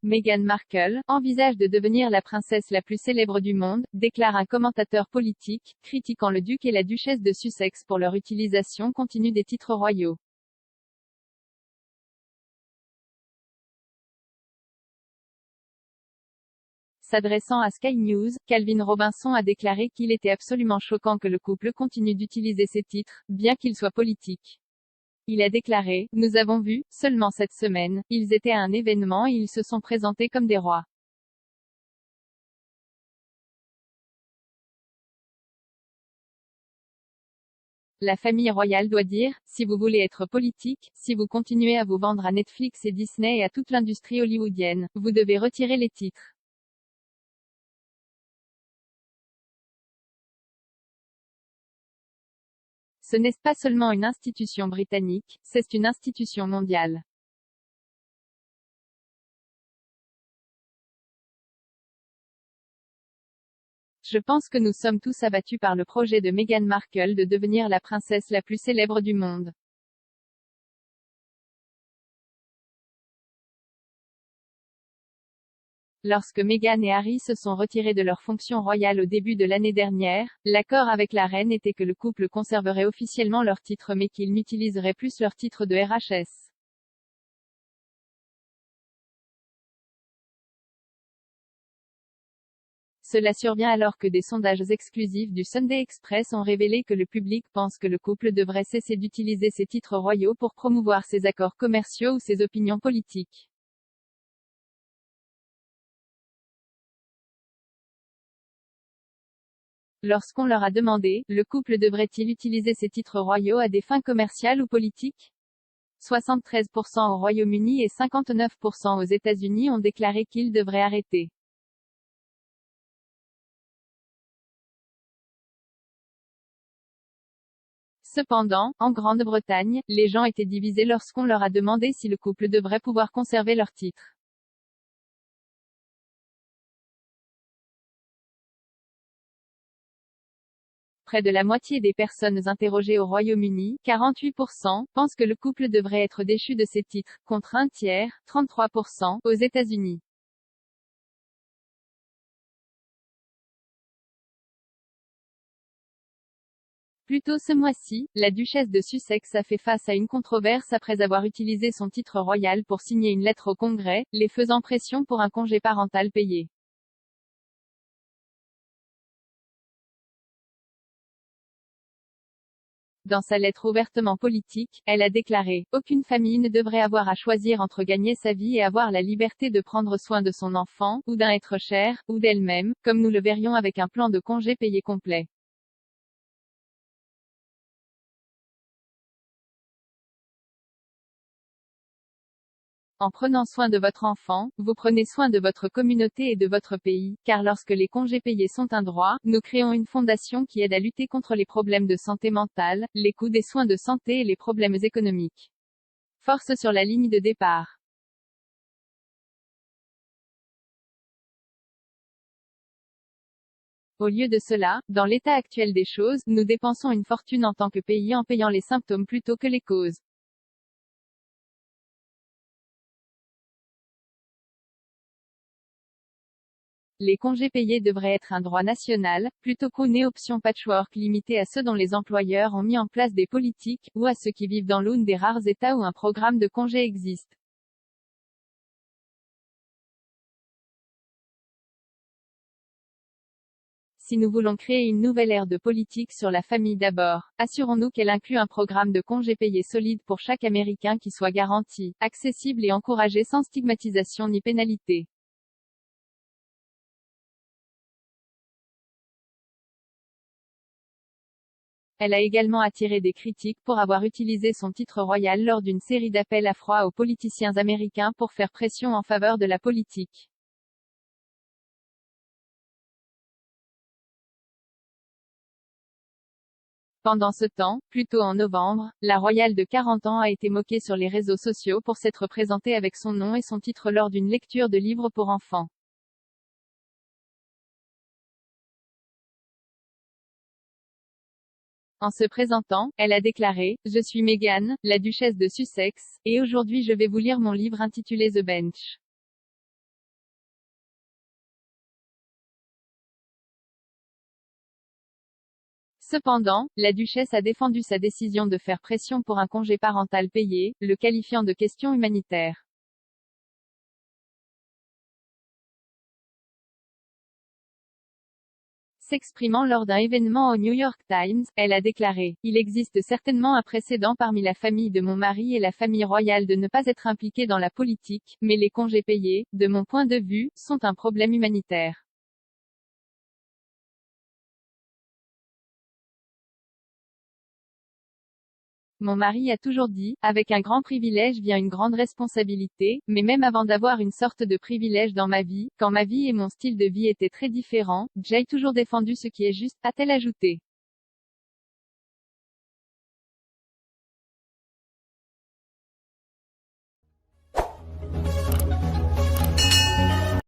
Meghan Markle envisage de devenir la princesse la plus célèbre du monde, déclare un commentateur politique, critiquant le duc et la duchesse de Sussex pour leur utilisation continue des titres royaux. S'adressant à Sky News, Calvin Robinson a déclaré qu'il était absolument choquant que le couple continue d'utiliser ces titres, bien qu'ils soient politiques. Il a déclaré: « Nous avons vu, seulement cette semaine, ils étaient à un événement et ils se sont présentés comme des rois. La famille royale doit dire, si vous voulez être politique, si vous continuez à vous vendre à Netflix et Disney et à toute l'industrie hollywoodienne, vous devez retirer les titres. » Ce n'est pas seulement une institution britannique, c'est une institution mondiale. Je pense que nous sommes tous abattus par le projet de Meghan Markle de devenir la princesse la plus célèbre du monde. Lorsque Meghan et Harry se sont retirés de leurs fonctions royales au début de l'année dernière, l'accord avec la reine était que le couple conserverait officiellement leur titre mais qu'ils n'utiliseraient plus leur titre de RHS. Cela survient alors que des sondages exclusifs du Sunday Express ont révélé que le public pense que le couple devrait cesser d'utiliser ses titres royaux pour promouvoir ses accords commerciaux ou ses opinions politiques. Lorsqu'on leur a demandé, le couple devrait-il utiliser ses titres royaux à des fins commerciales ou politiques? 73% au Royaume-Uni et 59% aux États-Unis ont déclaré qu'ils devraient arrêter. Cependant, en Grande-Bretagne, les gens étaient divisés lorsqu'on leur a demandé si le couple devrait pouvoir conserver leur titre. Près de la moitié des personnes interrogées au Royaume-Uni, 48%, pensent que le couple devrait être déchu de ses titres, contre un tiers, 33%, aux États-Unis. Plus tôt ce mois-ci, la duchesse de Sussex a fait face à une controverse après avoir utilisé son titre royal pour signer une lettre au Congrès, les faisant pression pour un congé parental payé. Dans sa lettre ouvertement politique, elle a déclaré: « Aucune famille ne devrait avoir à choisir entre gagner sa vie et avoir la liberté de prendre soin de son enfant, ou d'un être cher, ou d'elle-même, comme nous le verrions avec un plan de congé payé complet. » En prenant soin de votre enfant, vous prenez soin de votre communauté et de votre pays, car lorsque les congés payés sont un droit, nous créons une fondation qui aide à lutter contre les problèmes de santé mentale, les coûts des soins de santé et les problèmes économiques. Force sur la ligne de départ. Au lieu de cela, dans l'état actuel des choses, nous dépensons une fortune en tant que pays en payant les symptômes plutôt que les causes. Les congés payés devraient être un droit national, plutôt qu'une option patchwork limitée à ceux dont les employeurs ont mis en place des politiques, ou à ceux qui vivent dans l'un des rares États où un programme de congés existe. Si nous voulons créer une nouvelle ère de politique sur la famille d'abord, assurons-nous qu'elle inclut un programme de congés payés solide pour chaque Américain qui soit garanti, accessible et encouragé sans stigmatisation ni pénalité. Elle a également attiré des critiques pour avoir utilisé son titre royal lors d'une série d'appels à froid aux politiciens américains pour faire pression en faveur de la politique. Pendant ce temps, plus tôt en novembre, la royale de 40 ans a été moquée sur les réseaux sociaux pour s'être présentée avec son nom et son titre lors d'une lecture de livres pour enfants. En se présentant, elle a déclaré: « Je suis Meghan, la duchesse de Sussex, et aujourd'hui je vais vous lire mon livre intitulé The Bench. Cependant, la duchesse a défendu sa décision de faire pression pour un congé parental payé, le qualifiant de question humanitaire. S'exprimant lors d'un événement au New York Times, elle a déclaré: « Il existe certainement un précédent parmi la famille de mon mari et la famille royale de ne pas être impliqués dans la politique, mais les congés payés, de mon point de vue, sont un problème humanitaire. Mon mari a toujours dit, avec un grand privilège vient une grande responsabilité, mais même avant d'avoir une sorte de privilège dans ma vie, quand ma vie et mon style de vie étaient très différents, j'ai toujours défendu ce qui est juste, a-t-elle ajouté.